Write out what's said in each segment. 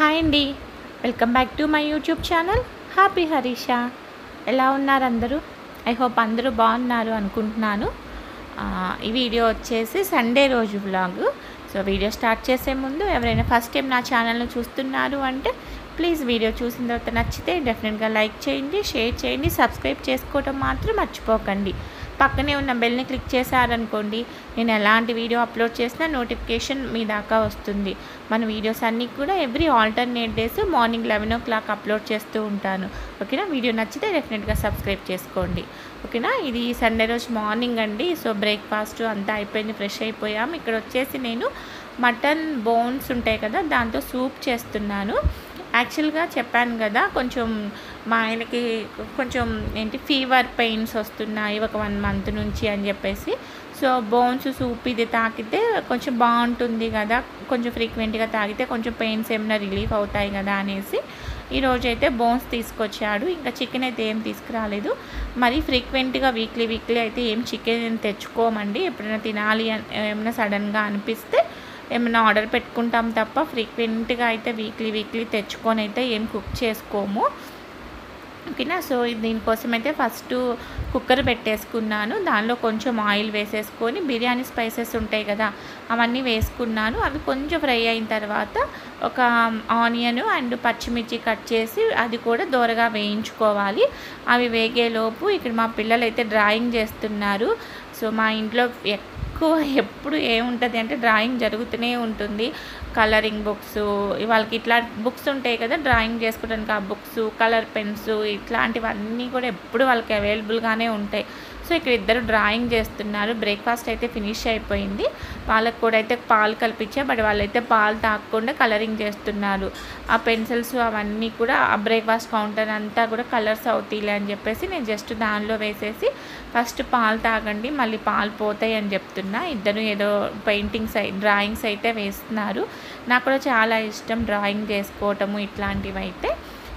Hi అండి. Welcome back to my YouTube channel happy Harisha. ఎలా ఉన్నారు అందరూ? ఐ హోప్ అందరూ బాగున్నారు అనుకుంటున్నాను. ఈ వీడియో వచ్చేసి సండే రోజు వ్లాగ్. సో వీడియో స్టార్ట్ చేసే ముందు ఎవరైనా ఫస్ట్ టైం నా ఛానల్ని చూస్తున్నారు అంటే ప్లీజ్ వీడియో చూసిన తర్వాత నచ్చితే డెఫినెట్గా లైక్ చేయండి, షేర్ చేయండి, సబ్స్క్రైబ్ చేసుకోవడం మాత్రం మర్చిపోకండి. పక్కనే ఉన్న బెల్ని క్లిక్ చేశారనుకోండి, నేను ఎలాంటి వీడియో అప్లోడ్ చేసినా నోటిఫికేషన్ మీ దాకా వస్తుంది. మన వీడియోస్ అన్నీ కూడా every alternate days morning 11 o'clock upload చేస్తూ ఉంటాను. ఓకేనా? వీడియో నచ్చితే డెఫినెట్గా సబ్స్క్రైబ్ చేసుకోండి. ఓకేనా? ఇది సండే రోజు మార్నింగ్ అండి. సో బ్రేక్ఫాస్ట్ అంతా అయిపోయింది, ఫ్రెష్ అయిపోయాం. ఇక్కడ వచ్చేసి నేను మటన్ బోన్స్ ఉంటాయి కదా, దాంతో సూప్ చేస్తున్నాను. యాక్చువల్గా చెప్పాను కదా, కొంచెం మా ఆయనకి కొంచెం ఫీవర్ పెయిన్స్ వస్తున్నాయి ఒక 1 month నుంచి అని చెప్పేసి, సో బోన్స్ సూప్ ఇది తాగితే కొంచెం బాగుంటుంది కదా, కొంచెం ఫ్రీక్వెంట్గా తాగితే కొంచెం పెయిన్స్ ఏమైనా రిలీఫ్ అవుతాయి కదా అనేసి ఈరోజు అయితే బోన్స్ తీసుకొచ్చాడు. ఇంకా చికెన్ అయితే ఏం తీసుకురాలేదు. మరి ఫ్రీక్వెంట్గా వీక్లీ అయితే ఏం చికెన్ తెచ్చుకోమండి. ఎప్పుడైనా తినాలి ఏమైనా సడన్గా అనిపిస్తే ఏమైనా ఆర్డర్ పెట్టుకుంటాం తప్ప ఫ్రీక్వెంట్గా అయితే వీక్లీ తెచ్చుకొని అయితే ఏం కుక్ చేసుకోము. ఓకేనా? సో దీనికోసం అయితే ఫస్ట్ కుక్కర్ పెట్టేసుకున్నాను. దానిలో కొంచెం ఆయిల్ వేసేసుకొని బిర్యానీ స్పైసెస్ ఉంటాయి కదా, అవన్నీ వేసుకున్నాను. అవి కొంచెం ఫ్రై అయిన తర్వాత ఒక ఆనియన్ అండ్ పచ్చిమిర్చి కట్ చేసి అది కూడా దోరగా వేయించుకోవాలి. అవి వేగేలోపు ఇక్కడ మా పిల్లలు అయితే డ్రాయింగ్ చేస్తున్నారు. సో మా ఇంట్లో ఎప్పుడు ఏముంటుంది అంటే డ్రాయింగ్ జరుగుతూనే ఉంటుంది. కలరింగ్ బుక్స్, వాళ్ళకి ఇట్లా బుక్స్ ఉంటాయి కదా డ్రాయింగ్ చేసుకోవడానికి, ఆ బుక్స్, కలర్ పెన్స్, ఇట్లాంటివన్నీ కూడా ఎప్పుడు వాళ్ళకి అవైలబుల్గానే ఉంటాయి. సో ఇక్కడ ఇద్దరు డ్రాయింగ్ చేస్తున్నారు. బ్రేక్ఫాస్ట్ అయితే ఫినిష్ అయిపోయింది. వాళ్ళకి కూడా అయితే పాలు కల్పించా, బట్ వాళ్ళైతే పాలు తాగకుండా కలరింగ్ చేస్తున్నారు. ఆ పెన్సిల్స్ అవన్నీ కూడా ఆ బ్రేక్ఫాస్ట్ కౌంటర్ అంతా కూడా కలర్స్ అవుతాయిలే అని చెప్పేసి నేను జస్ట్ దానిలో వేసేసి ఫస్ట్ పాలు తాగండి, మళ్ళీ పాలు పోతాయి అని చెప్తున్నా. ఇద్దరు ఏదో పెయింటింగ్స్ డ్రాయింగ్స్ అయితే వేస్తున్నారు. నాకు కూడా చాలా ఇష్టం డ్రాయింగ్ చేసుకోవటము ఇట్లాంటివి అయితే.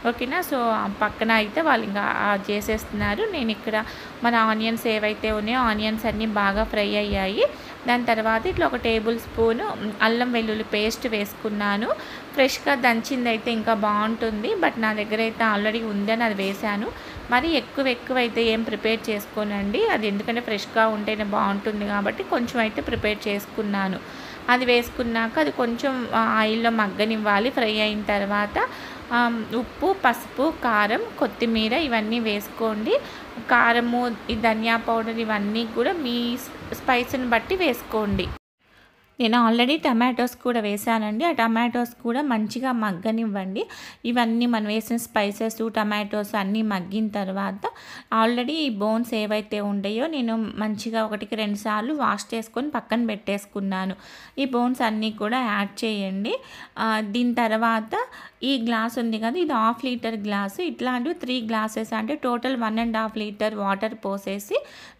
ఓకేనా? సో పక్కన అయితే వాళ్ళు ఇంకా చేసేస్తున్నారు. నేను ఇక్కడ మన ఆనియన్స్ ఏవైతే ఉన్నాయో ఆనియన్స్ అన్నీ బాగా ఫ్రై అయ్యాయి. దాని తర్వాత ఇట్లా ఒక టేబుల్ స్పూను అల్లం వెల్లుల్లి పేస్ట్ వేసుకున్నాను. ఫ్రెష్గా దంచింది అయితే ఇంకా బాగుంటుంది, బట్ నా దగ్గర అయితే ఆల్రెడీ ఉందని అది వేశాను. మరి ఎక్కువ అయితే ఏం ప్రిపేర్ చేసుకోనండి, అది ఎందుకంటే ఫ్రెష్గా ఉంటేనే బాగుంటుంది కాబట్టి కొంచెం అయితే ప్రిపేర్ చేసుకున్నాను. అది వేసుకున్నాక అది కొంచెం ఆయిల్లో మగ్గనివ్వాలి. ఫ్రై అయిన తర్వాత ఉప్పు, పసుపు, కారం, కొత్తిమీర ఇవన్నీ వేసుకోండి. కారము, ఈ ధనియా పౌడర్ ఇవన్నీ కూడా మీ స్పైస్ని బట్టి వేసుకోండి. నేను ఆల్రెడీ టమాటోస్ కూడా వేసానండి. ఆ టమాటోస్ కూడా మంచిగా మగ్గనివ్వండి. ఇవన్నీ మనం వేసిన స్పైసెస్, టమాటోస్ అన్నీ మగ్గిన తర్వాత ఆల్రెడీ ఈ బోన్స్ ఏవైతే ఉంటాయో నేను మంచిగా 1-2 సార్లు వాష్ చేసుకొని పక్కన పెట్టేసుకున్నాను. ఈ బోన్స్ అన్నీ కూడా యాడ్ చేయండి. దీని తర్వాత ఈ గ్లాస్ ఉంది కదా, ఇది 1/2 లీటర్ గ్లాసు. ఇట్లాంటివి 3 గ్లాసెస్ అంటే టోటల్ 1.5 లీటర్ వాటర్ పోసేసి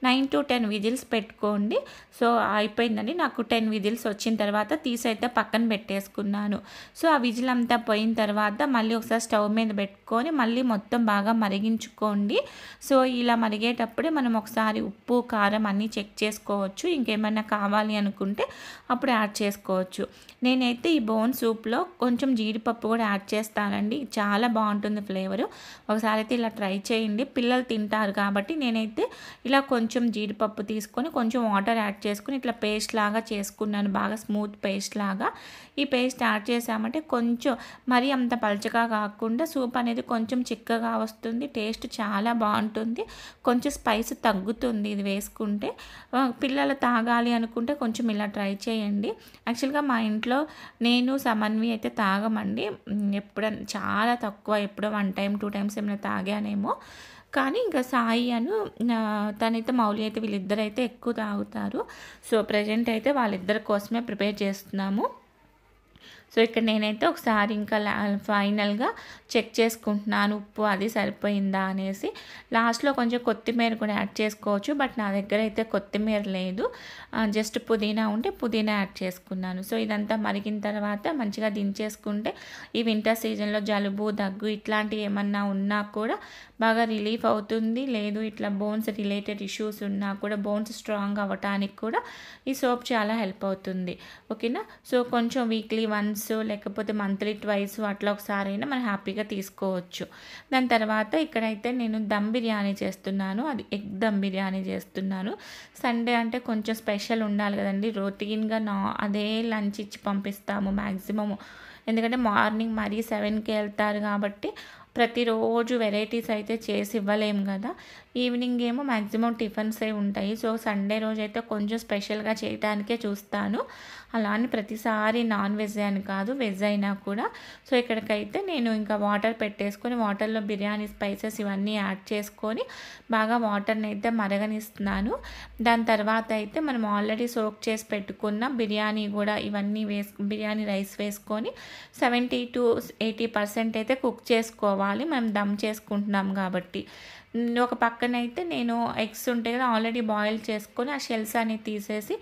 9 to 10 విజిల్స్ పెట్టుకోండి. సో అయిపోయిందండి. నాకు 10 విజిల్స్ వచ్చిన తర్వాత తీసైతే పక్కన పెట్టేసుకున్నాను. సో ఆ విజిల్ అంతా పోయిన తర్వాత మళ్ళీ ఒకసారి స్టవ్ మీద పెట్టుకొని మళ్ళీ మొత్తం బాగా మరిగించుకోండి. సో ఇలా మరిగేటప్పుడే మనం ఒకసారి ఉప్పు, కారం అన్నీ చెక్ చేసుకోవచ్చు. ఇంకేమైనా కావాలి అనుకుంటే అప్పుడు యాడ్ చేసుకోవచ్చు. నేనైతే ఈ బోన్ సూప్లో కొంచెం జీడిపప్పు కూడా యాడ్ చేస్తానండి. చాలా బాగుంటుంది ఫ్లేవరు. ఒకసారి అయితే ఇలా ట్రై చేయండి. పిల్లలు తింటారు కాబట్టి నేనైతే ఇలా కొంచెం జీడిపప్పు తీసుకొని కొంచెం వాటర్ యాడ్ చేసుకుని ఇట్లా పేస్ట్ లాగా చేసుకున్నాను, బాగా స్మూత్ పేస్ట్ లాగా. ఈ పేస్ట్ యాడ్ చేసామంటే కొంచెం మరీ అంత పలచగా కాకుండా సూప్ అనేది కొంచెం చిక్కగా వస్తుంది. టేస్ట్ చాలా బాగుంటుంది. కొంచెం స్పైస్ తగ్గుతుంది ఇది వేసుకుంటే. పిల్లలు తాగాలి అనుకుంటే కొంచెం ఇలా ట్రై చేయండి. యాక్చువల్గా మా ఇంట్లో నేను, సమన్వి అయితే తాగమండి. ఎప్పుడన్నా చాలా తక్కువ, ఎప్పుడో 1 time 2 times ఏమైనా తాగానేమో. కానీ ఇంకా సాయి తనైతే మౌలి అయితే వీళ్ళిద్దరైతే ఎక్కువ తాగుతారు. సో ప్రజెంట్ అయితే వాళ్ళిద్దరి కోసమే ప్రిపేర్ చేస్తున్నాము. సో ఇక్కడ నేనైతే ఒకసారి ఇంకా ఫైనల్గా చెక్ చేసుకుంటున్నాను ఉప్పు అది సరిపోయిందా అనేసి. లాస్ట్లో కొంచెం కొత్తిమీర కూడా యాడ్ చేసుకోవచ్చు, బట్ నా దగ్గర అయితే కొత్తిమీర లేదు. జస్ట్ పుదీనా ఉంటే పుదీనా యాడ్ చేసుకున్నాను. సో ఇదంతా మరిగిన తర్వాత మంచిగా దించేసుకుంటే ఈ వింటర్ సీజన్లో జలుబు, దగ్గు ఇట్లాంటివి ఏమన్నా ఉన్నా కూడా బాగా రిలీఫ్ అవుతుంది. లేదు ఇట్లా బోన్స్ రిలేటెడ్ ఇష్యూస్ ఉన్నా కూడా బోన్స్ స్ట్రాంగ్ అవ్వటానికి కూడా ఈ సోప్ చాలా హెల్ప్ అవుతుంది. ఓకేనా? సో కొంచెం వీక్లీ వన్స్ వన్స్ లేకపోతే మంత్లీ ట్వైస్ అట్లా ఒకసారైనా మనం హ్యాపీగా తీసుకోవచ్చు. దాని తర్వాత ఇక్కడైతే నేను దమ్ బిర్యానీ చేస్తున్నాను. అది ఎగ్ దమ్ బిర్యానీ చేస్తున్నాను. సండే అంటే కొంచెం స్పెషల్ ఉండాలి కదండీ! రొటీన్‌గా అదే లంచ్ ఇచ్చి పంపిస్తాము మ్యాక్సిమము. ఎందుకంటే మార్నింగ్ మరీ 7కి వెళ్తారు కాబట్టి ప్రతిరోజు వెరైటీస్ అయితే చేసి ఇవ్వలేము కదా! ఈవినింగ్ ఏమో మ్యాక్సిమం టిఫిన్సే ఉంటాయి. సో, సండే రోజైతే కొంచెం స్పెషల్‌గా చేయటానికే చూస్తాను. అలా అని ప్రతిసారి నాన్ వెజ్ అని కాదు, వెజ్ అయినా కూడా. సో, ఇక్కడికైతే నేను ఇంకా వాటర్ పెట్టేసుకొని వాటర్‌లో బిర్యానీ స్పైసెస్ ఇవన్నీ యాడ్ చేసుకొని బాగా వాటర్‌ని అయితే మరగనిస్తున్నాను. దాని తర్వాత అయితే మనం ఆల్రెడీ సోక్ చేసి పెట్టుకున్న బిర్యానీ కూడా ఇవన్నీ బిర్యానీ రైస్ వేసుకొని 70-80% అయితే కుక్ చేసుకోవాలి. మనం దమ్ చేసుకుంటున్నాం కాబట్టి. ఒక పక్కనైతే నేను ఎగ్స్ ఉంటాయి కదా ఆల్రెడీ బాయిల్ చేసుకొని ఆ షెల్స్ అనేవి తీసేసి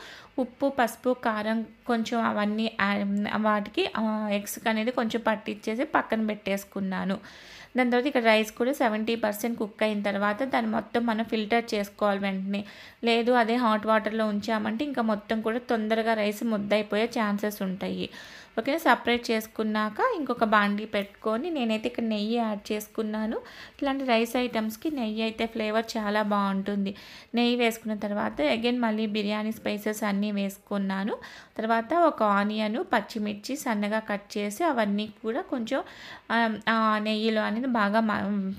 ఉప్పు, పసుపు, కారం కొంచెం అవన్నీ వాటికి ఎగ్స్‌కి అనేది కొంచెం పట్టించేసి పక్కన పెట్టేసుకున్నాను. దాని తర్వాత ఇక్కడ రైస్ కూడా 70% కుక్ అయిన తర్వాత దాన్ని మొత్తం మనం ఫిల్టర్ చేసుకోవాలి వెంటనే. లేదు అదే హాట్ వాటర్‌లో ఉంచామంటే ఇంకా మొత్తం కూడా తొందరగా రైస్ ముద్దయిపోయే ఛాన్సెస్ ఉంటాయి. ఓకే. సెపరేట్ చేసుకున్నాక ఇంకొక బాండీ పెట్టుకొని నేనైతే ఇక్కడ నెయ్యి యాడ్ చేసుకున్నాను. ఇట్లాంటి రైస్ ఐటమ్స్‌కి నెయ్యి అయితే ఫ్లేవర్ చాలా బాగుంటుంది. నెయ్యి వేసుకున్న తర్వాత అగైన్ మళ్ళీ బిర్యానీ స్పైసెస్ అన్నీ వేసుకున్నాను. తర్వాత ఒక ఆనియన్, పచ్చిమిర్చి సన్నగా కట్ చేసి అవన్నీ కూడా కొంచెం నెయ్యిలో అనేది బాగా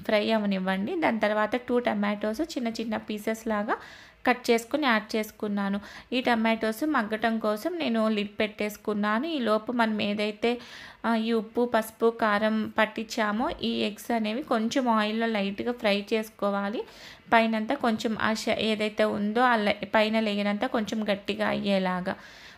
ఫ్రై అవ్వనివ్వండి. దాని తర్వాత 2 టమాటోస్ చిన్న చిన్న పీసెస్ లాగా కట్ చేసుకొని యాడ్ చేసుకున్నాను. ఈ టమాటోస్ మగ్గటం కోసం నేను లిడ్ పెట్టేసుకున్నాను. ఈలోపు మనం ఏదైతే ఈ ఉప్పు, పసుపు, కారం పట్టించామో ఈ ఎగ్స్ అనేవి కొంచెం ఆయిల్‌లో లైట్‌గా ఫ్రై చేసుకోవాలి. పైనంతా కొంచెం ఏదైతే ఉందో ఆ పైన లేయర్ అంతా కొంచెం గట్టిగా అయ్యేలాగా.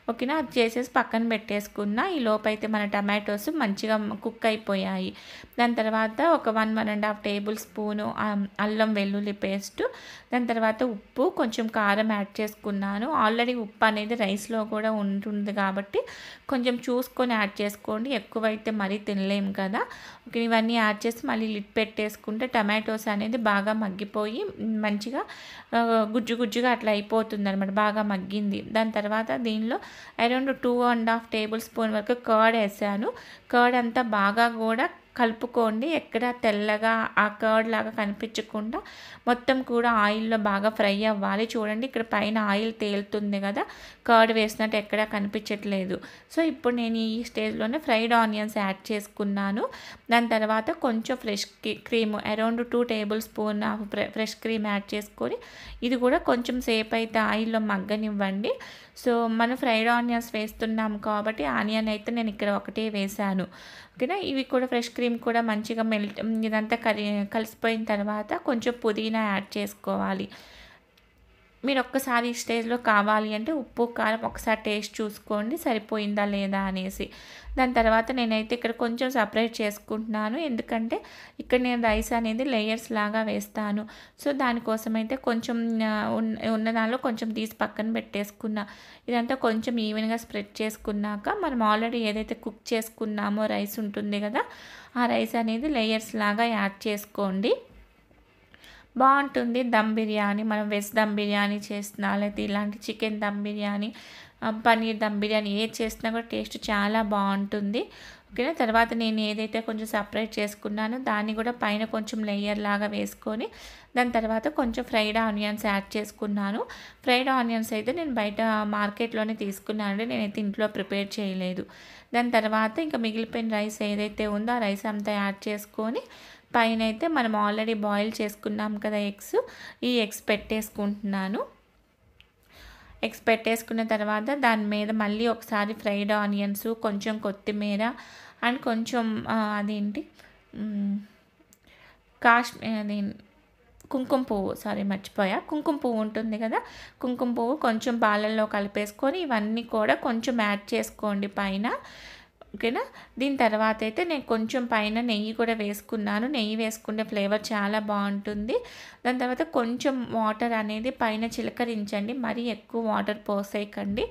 ఓకేనా. అది చేసేసి పక్కన పెట్టేసుకున్న. ఈలోపైతే మన టమాటోస్ మంచిగా కుక్ అయిపోయాయి. దాని తర్వాత ఒక 1-1.5 టేబుల్ స్పూను అల్లం వెల్లుల్లి పేస్టు, దాని తర్వాత ఉప్పు, కొంచెం కారం యాడ్ చేసుకున్నాను. ఆల్రెడీ ఉప్పు అనేది రైస్‌లో కూడా ఉంటుంది కాబట్టి కొంచెం చూసుకొని యాడ్ చేసుకోండి. ఎక్కువైతే మరీ తినలేము కదా! ఓకే. ఇవన్నీ యాడ్ చేసి మళ్ళీ లిడ్ పెట్టేసుకుంటే టమాటోస్ అనేది బాగా మగ్గిపోయి మంచిగా గుజ్జు గుజ్జుగా అట్లా అయిపోతుందనమాట. బాగా మగ్గింది. దాని తర్వాత దీనిలో అరౌండ్ 2.5 టేబుల్ స్పూన్ వరకు కర్డ్ వేసాను. కర్డ్ అంతా బాగా కూడా కలుపుకోండి. ఎక్కడ తెల్లగా ఆ కర్డ్ లాగా కనిపించకుండా మొత్తం కూడా ఆయిల్‌లో బాగా ఫ్రై అవ్వాలి. చూడండి ఇక్కడ పైన ఆయిల్ తేలుతుంది కదా! కర్డ్ వేసినట్టు ఎక్కడా కనిపించట్లేదు. సో, ఇప్పుడు నేను ఈ స్టేజ్‌లోనే ఫ్రైడ్ ఆనియన్స్ యాడ్ చేసుకున్నాను. దాని తర్వాత కొంచెం fresh cream around 2 table spoon of fresh cream add చేసుకొని ఇది కూడా కొంచెం సేపు అయితే ఆయిల్‌లో మగ్గనివ్వండి. సో, మనం ఫ్రైడ్ ఆనియన్స్ వేస్తున్నాం కాబట్టి ఆనియన్ అయితే నేను ఇక్కడ ఒకటే వేశాను. ఓకేనా. ఇవి కూడా ఫ్రెష్ క్రీమ్ కూడా మంచిగా ఇదంతా కలిసిపోయిన తర్వాత కొంచెం పుదీనా యాడ్ చేసుకోవాలి. మీరు ఒక్కసారి ఈ స్టేజ్‌లో కావాలి అంటే ఉప్పు, కారం ఒకసారి టేస్ట్ చూసుకోండి సరిపోయిందా లేదా అనేసి. దాని తర్వాత నేనైతే ఇక్కడ కొంచెం సెపరేట్ చేసుకుంటున్నాను. ఎందుకంటే ఇక్కడ నేను రైస్ అనేది లేయర్స్ లాగా వేస్తాను. సో, దానికోసమైతే కొంచెం ఉన్న దానిలో కొంచెం తీసి పక్కన పెట్టేసుకున్నా. ఇదంతా కొంచెం ఈవెన్‌గా స్ప్రెడ్ చేసుకున్నాక మనం ఆల్రెడీ ఏదైతే కుక్ చేసుకున్నామో రైస్ ఉంటుంది కదా! ఆ రైస్ అనేది లేయర్స్ లాగా యాడ్ చేసుకోండి. బాగుంటుంది దమ్ బిర్యానీ. మనం వెజ్ దమ్ బిర్యానీ చేసినా లేకపోతే ఇలాంటి చికెన్ దమ్ బిర్యానీ, పన్నీర్ దమ్ బిర్యానీ ఏది చేసినా కూడా టేస్ట్ చాలా బాగుంటుంది. ఓకేనా. తర్వాత నేను ఏదైతే కొంచెం సెపరేట్ చేసుకున్నానో దాన్ని కూడా పైన కొంచెం లేయర్ లాగా వేసుకొని దాని తర్వాత కొంచెం ఫ్రైడ్ ఆనియన్స్ యాడ్ చేసుకున్నాను. ఫ్రైడ్ ఆనియన్స్ అయితే నేను బయట మార్కెట్‌లోనే తీసుకున్నానండి. నేనైతే ఇంట్లో ప్రిపేర్ చేయలేదు. దాని తర్వాత ఇంకా మిగిలిపోయిన రైస్ ఏదైతే ఉందో ఆ రైస్ అంతా యాడ్ చేసుకొని పైనైతే మనం ఆల్రెడీ బాయిల్ చేసుకున్నాం కదా ఎగ్స్, ఈ ఎగ్స్ పెట్టేసుకుంటున్నాను. ఎగ్స్ పెట్టేసుకున్న తర్వాత దాని మీద మళ్ళీ ఒకసారి ఫ్రైడ్ ఆనియన్స్, కొంచెం కొత్తిమీర అండ్ కొంచెం అదేంటి అది కుంకుమ పువ్వు, మర్చిపోయా. కుంకుమ పువ్వు ఉంటుంది కదా! కుంకుమ పువ్వు కొంచెం పాలల్లో కలిపేసుకొని ఇవన్నీ కూడా కొంచెం యాడ్ చేసుకోండి పైన. ఓకేనా. దీని తర్వాత అయితే నేను కొంచెం పైన నెయ్యి కూడా వేసుకున్నాను. నెయ్యి వేసుకుంటే ఫ్లేవర్ చాలా బాగుంటుంది. దాని తర్వాత కొంచెం వాటర్ అనేది పైన చిలకరించండి. మరీ ఎక్కువ వాటర్ పోసేయకండి.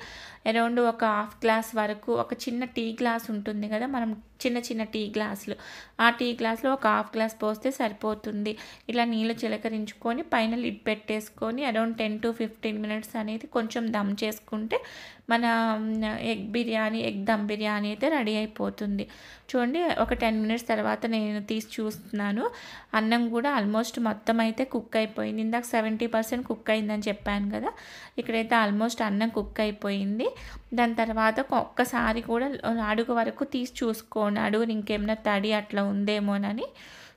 అరౌండ్ ఒక హాఫ్ గ్లాస్ వరకు, ఒక చిన్న టీ గ్లాస్ ఉంటుంది కదా మనం చిన్న చిన్న టీ గ్లాసులు, ఆ టీ గ్లాస్లో ఒక హాఫ్ గ్లాస్ పోస్తే సరిపోతుంది. ఇలా నీళ్ళు చిలకరించుకొని పైన లిడ్ పెట్టేసుకొని అరౌండ్ 10 to 15 మినిట్స్ అనేది కొంచెం దమ్ చేసుకుంటే మన ఎగ్ దమ్ బిర్యానీ అయితే రెడీ అయిపోతుంది. చూడండి, ఒక 10 మినిట్స్ తర్వాత నేను తీసి చూస్తున్నాను. అన్నం కూడా ఆల్మోస్ట్ మొత్తం అయితే కుక్ అయిపోయింది. ఇందాక 70% కుక్ అయిందని చెప్పాను కదా, ఇక్కడైతే ఆల్మోస్ట్ అన్నం కుక్ అయిపోయింది. దాని తర్వాత ఒక్కసారి కూడా అడుగు వరకు తీసి చూసుకోండి, అడుగుని ఇంకేమైనా తడి అట్లా ఉందేమోనని.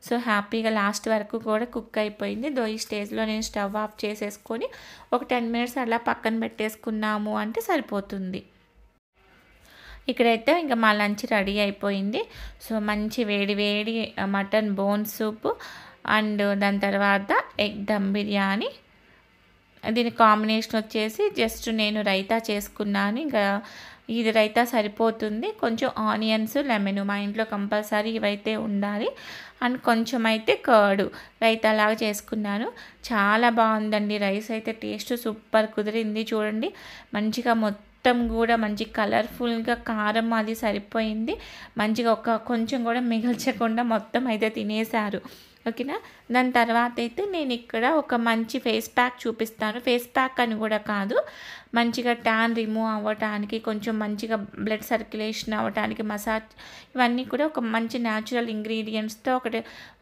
సో హ్యాపీగా లాస్ట్ వరకు కూడా కుక్ అయిపోయింది. ఈ స్టేజ్లో నేను స్టవ్ ఆఫ్ చేసేసుకొని ఒక 10 మినిట్స్ అలా పక్కన పెట్టేసుకున్నాము అంటే సరిపోతుంది. ఇక్కడైతే ఇంకా మా లంచ్ రెడీ అయిపోయింది. సో మంచి వేడి వేడి మటన్ బోన్ సూప్ అండ్ దాని తర్వాత ఎగ్ దమ్ బిర్యానీ. దీని కాంబినేషన్ వచ్చేసి జస్ట్ నేను రైతా చేసుకున్నాను. ఇంకా ఇది రైతా సరిపోతుంది. కొంచెం ఆనియన్స్, లెమన్ మా ఇంట్లో కంపల్సరీ ఇవైతే ఉండాలి. అండ్ కొంచెం అయితే కర్డ్ రైతా లాగా చేసుకున్నాను. చాలా బాగుందండి. రైస్ అయితే టేస్ట్ సూపర్ కుదిరింది. చూడండి, మంచిగా మొత్తం కూడా మంచి కలర్ఫుల్గా కారం అది సరిపోయింది. మంచిగా కొంచెం కూడా మిగల్చకుండా మొత్తం అయితే తినేశారు. ఓకేనా. దాని తర్వాత అయితే నేను ఇక్కడ ఒక మంచి ఫేస్ ప్యాక్ చూపిస్తాను. ఫేస్ ప్యాక్ అని కూడా కాదు, మంచిగా ట్యాన్ రిమూవ్ అవ్వటానికి, కొంచెం మంచిగా బ్లడ్ సర్క్యులేషన్ అవ్వటానికి మసాజ్, ఇవన్నీ కూడా ఒక మంచి న్యాచురల్ ఇంగ్రీడియంట్స్తో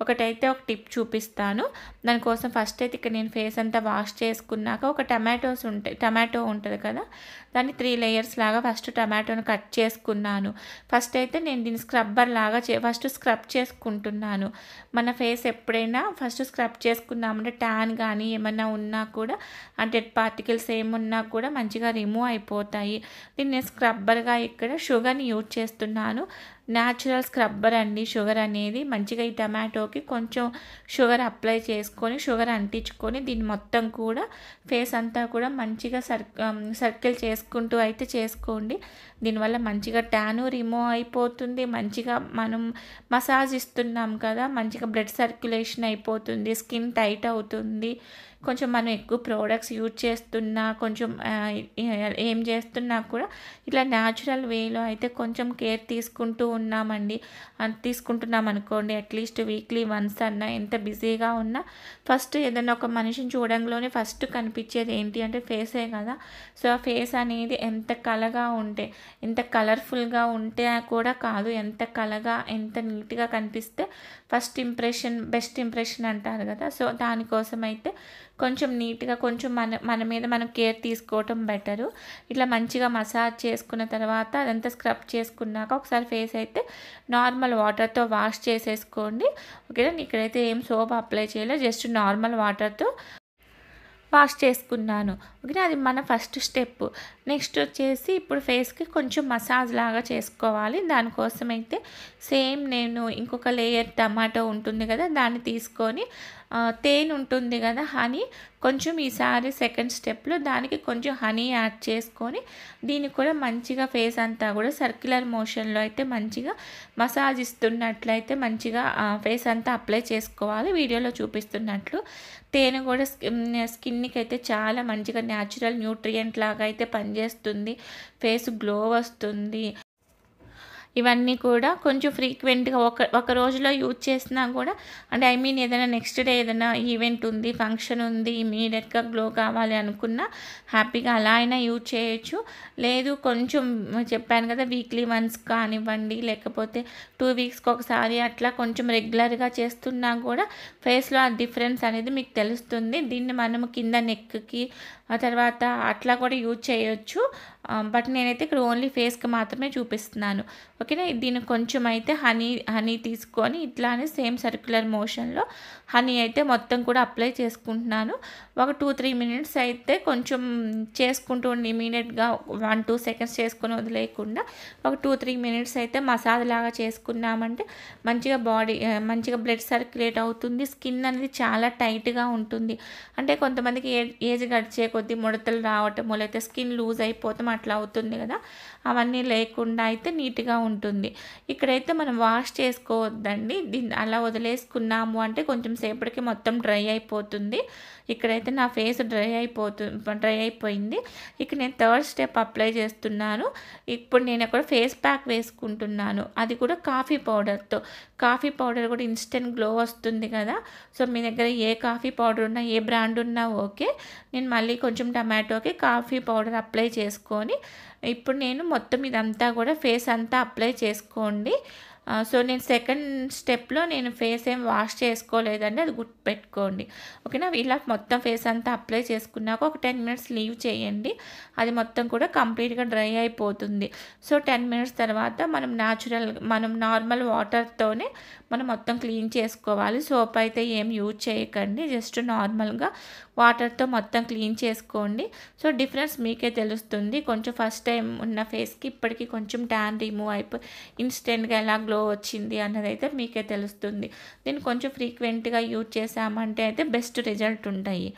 ఒకటైతే ఒక టిప్ చూపిస్తాను. దానికోసం ఫస్ట్ అయితే ఇక్కడ నేను ఫేస్ అంతా వాష్ చేసుకున్నాక ఒక టమాటో ఉంటుంది కదా, దాన్ని 3 లేయర్స్ లాగా ఫస్ట్ టమాటోని కట్ చేసుకున్నాను. ఫస్ట్ అయితే నేను దీన్ని స్క్రబ్బర్ లాగా ఫస్ట్ స్క్రబ్ చేసుకుంటున్నాను. మన ఫేస్ ఎప్పుడైనా ఫస్ట్ స్క్రబ్ చేసుకున్నామంటే ట్యాన్ కానీ ఏమన్నా ఉన్నా కూడా, ఆ డెడ్ పార్టికల్స్ ఏమున్నా కూడా మంచిగా రిమూవ్ అయిపోతాయి. దీన్ని స్క్రబ్బర్గా ఇక్కడ షుగర్ని యూజ్ చేస్తున్నాను. న్యాచురల్ స్క్రబ్బర్ అండి షుగర్ అనేది. మంచిగా ఈ టమాటోకి కొంచెం షుగర్ అప్లై చేసుకొని, షుగర్ అంటించుకొని దీన్ని మొత్తం కూడా ఫేస్ అంతా కూడా మంచిగా సర్కిల్ చేసుకుంటూ అయితే చేసుకోండి. దీనివల్ల మంచిగా ట్యాను రిమూవ్ అయిపోతుంది. మంచిగా మనం మసాజ్ ఇస్తున్నాం కదా, మంచిగా బ్లడ్ సర్క్యులేషన్ అయిపోతుంది, స్కిన్ టైట్ అవుతుంది. కొంచెం మనం ఎక్కువ ప్రోడక్ట్స్ యూజ్ చేస్తున్నా, కొంచెం ఏం చేస్తున్నా కూడా ఇట్లా న్యాచురల్ వేలో అయితే కొంచెం కేర్ తీసుకుంటున్నాం అనుకోండి, అట్లీస్ట్ వీక్లీ వన్స్ అన్నా, ఎంత బిజీగా ఉన్నా ఫస్ట్ ఏదైనా ఒక మనిషిని చూడంలోనే ఫస్ట్ కనిపించేది ఏంటి అంటే ఫేసే కదా. సో ఆ ఫేస్ అనేది ఎంత కళగా ఉంటే, ఎంత కలర్ఫుల్గా ఉంటే కూడా కాదు, ఎంత కళగా ఎంత నీట్గా కనిపిస్తే ఫస్ట్ ఇంప్రెషన్ బెస్ట్ ఇంప్రెషన్ అంటారు కదా. సో దానికోసం అయితే కొంచెం నీట్గా కొంచెం మన మీద మనం కేర్ తీసుకోవటం బెటరు. ఇట్లా మంచిగా మసాజ్ చేసుకున్న తర్వాత అదంతా స్క్రబ్ చేసుకున్నాక ఒకసారి ఫేస్ అయితే నార్మల్ వాటర్తో వాష్ చేసేసుకోండి. ఓకేనా. ఇక్కడైతే ఏం సోప్ అప్లై చేయలేదు, జస్ట్ నార్మల్ వాటర్తో వాష్ చేసుకున్నాను. ఓకే, అది మన ఫస్ట్ స్టెప్. నెక్స్ట్ వచ్చేసి ఇప్పుడు ఫేస్కి కొంచెం మసాజ్ లాగా చేసుకోవాలి. దానికోసం అయితే సేమ్ నేను ఇంకొక లేయర్ టమాటో ఉంటుంది కదా, దాన్ని తీసుకొని తేనె ఉంటుంది కదా, హనీ, కొంచెం ఈసారి సెకండ్ స్టెప్లో దానికి కొంచెం హనీ యాడ్ చేసుకొని దీన్ని కూడా మంచిగా ఫేస్ అంతా కూడా సర్క్యులర్ మోషన్లో అయితే మంచిగా మసాజ్ ఇస్తున్నట్లయితే మంచిగా ఫేస్ అంతా అప్లై చేసుకోవాలి. వీడియోలో చూపిస్తున్నట్లు తేనె కూడా స్కిన్కి అయితే చాలా మంచిగా న్యాచురల్ న్యూట్రియంట్ లాగా అయితే పనిచేస్తుంది. ఫేస్ గ్లో వస్తుంది. ఇవన్నీ కూడా కొంచెం ఫ్రీక్వెంట్గా ఒక రోజులో యూజ్ చేసినా కూడా, అంటే ఏదైనా నెక్స్ట్ డే ఏదైనా ఈవెంట్ ఉంది, ఫంక్షన్ ఉంది, ఇమీడియట్గా గ్లో కావాలి అనుకున్నా హ్యాపీగా అలా అయినా యూజ్ చేయొచ్చు. లేదు కొంచెం చెప్పాను కదా, వీక్లీ వన్స్ కానివ్వండి, లేకపోతే 2 వీక్స్కి ఒకసారి అట్లా కొంచెం రెగ్యులర్గా చేస్తున్నా కూడా ఫేస్లో ఆ డిఫరెన్స్ అనేది మీకు తెలుస్తుంది. దీన్ని మనము కింద నెక్కి ఆ తర్వాత అట్లా కూడా యూజ్ చేయొచ్చు. బట్ నేనైతే ఇక్కడ ఓన్లీ ఫేస్కి మాత్రమే చూపిస్తున్నాను. ఓకేనా. దీనికి కొంచెం అయితే హనీ తీసుకొని ఇట్లానే సేమ్ సర్క్యులర్ మోషన్లో హనీ అయితే మొత్తం కూడా అప్లై చేసుకుంటున్నాను. ఒక 2-3 మినిట్స్ అయితే కొంచెం చేసుకుంటూ ఉండి ఇమీడియట్గా 1-2 సెకండ్స్ చేసుకొని వదిలేయకుండా ఒక 2-3 మినిట్స్ అయితే మసాజ్ లాగా చేసుకున్నామంటే మంచిగా మంచిగా బ్లడ్ సర్క్యులేట్ అవుతుంది. స్కిన్ అనేది చాలా టైట్గా ఉంటుంది. అంటే కొంతమందికి ఏజ్ గడిచే కొద్ది ముడతలు రావటము, లేకపోతే స్కిన్ లూజ్ అయిపోతాం అట్లా అవుతుంది కదా, అవన్నీ లేకుండా అయితే నీట్గా ఉంటుంది. ఇక్కడైతే మనం వాష్ చేసుకోవద్దండి. దీన్ని అలా వదిలేసుకున్నాము అంటే కొంచెం సేపటికి మొత్తం డ్రై అయిపోతుంది. ఇక్కడైతే నా ఫేస్ డ్రై అయిపోయింది. ఇక నేను థర్డ్ స్టెప్ అప్లై చేస్తున్నాను. ఇప్పుడు నేను అక్కడ ఫేస్ ప్యాక్ వేసుకుంటున్నాను. అది కూడా కాఫీ పౌడర్తో. కాఫీ పౌడర్ కూడా ఇన్స్టెంట్ గ్లో వస్తుంది కదా. సో మీ దగ్గర ఏ కాఫీ పౌడర్ ఉన్నా, ఏ బ్రాండ్ ఉన్నా ఓకే. నేను మళ్ళీ కొంచెం టమాటోకి కాఫీ పౌడర్ అప్లై చేసుకొని ఇప్పుడు నేను మొత్తం ఇదంతా కూడా ఫేస్ అంతా అప్లై చేసుకోండి. సో నేను సెకండ్ స్టెప్లో నేను ఫేస్ ఏం వాష్ చేసుకోలేదండి, అది గుర్తుపెట్టుకోండి. ఓకేనా. ఇలా మొత్తం ఫేస్ అంతా అప్లై చేసుకున్నాక ఒక 10 మినిట్స్ లీవ్ చేయండి. అది మొత్తం కూడా కంప్లీట్గా డ్రై అయిపోతుంది. సో 10 మినిట్స్ తర్వాత మనం నార్మల్ వాటర్తోనే మనం మొత్తం క్లీన్ చేసుకోవాలి. సోప్ అయితే ఏం యూజ్ చేయకండి, జస్ట్ నార్మల్గా వాటర్తో మొత్తం క్లీన్ చేసుకోండి. సో డిఫరెన్స్ మీకే తెలుస్తుంది. కొంచెం ఫస్ట్ టైం ఉన్న ఫేస్కి ఇప్పటికీ కొంచెం ట్యాన్ రిమూవ్ అయిపోయి ఇన్స్టెంట్గా ఎలా గ్లో వచ్చింది అన్నది అయితే మీకే తెలుస్తుంది. దీన్ని కొంచెం ఫ్రీక్వెంట్గా యూజ్ చేసామంటే అయితే బెస్ట్ రిజల్ట్ ఉంటాయి.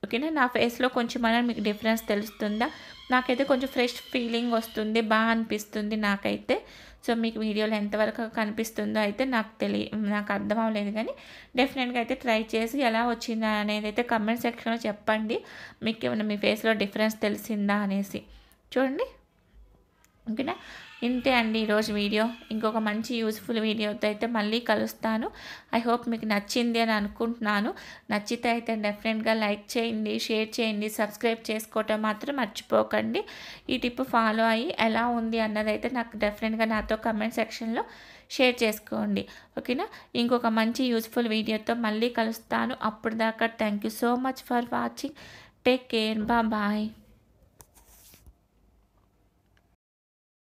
ఓకేనా. నా ఫేస్లో కొంచెం అనేది మీకు డిఫరెన్స్ తెలుస్తుందా? నాకైతే కొంచెం ఫ్రెష్ ఫీలింగ్ వస్తుంది, బాగా అనిపిస్తుంది నాకైతే. సో మీకు వీడియోలో ఎంతవరకు కనిపిస్తుందో అయితే నాకు అర్థం అవ్వలేదు, కానీ డెఫినెట్గా అయితే ట్రై చేసి ఎలా వచ్చిందా అనేది అయితే కమెంట్ సెక్షన్లో చెప్పండి. మీకు ఏమైనా మీ ఫేస్లో డిఫరెన్స్ తెలిసిందా అనేసి. చూడండి. ఓకేనా. ఇంతే అండి ఈరోజు వీడియో. ఇంకొక మంచి యూజ్ఫుల్ వీడియోతో అయితే మళ్ళీ కలుస్తాను. ఐ హోప్ మీకు నచ్చింది అని అనుకుంటున్నాను. నచ్చితే అయితే డెఫినెట్గా లైక్ చేయండి, షేర్ చేయండి, సబ్స్క్రైబ్ చేసుకోవటం మాత్రం మర్చిపోకండి. ఈ టిప్ ఫాలో అయ్యి ఎలా ఉంది అన్నది అయితే నాకు డెఫినెట్గా నాతో కమెంట్ సెక్షన్లో షేర్ చేసుకోండి. ఓకేనా. ఇంకొక మంచి యూజ్ఫుల్ వీడియోతో మళ్ళీ కలుస్తాను. అప్పుడు దాకా thank you so much for watching. Take care. Bye.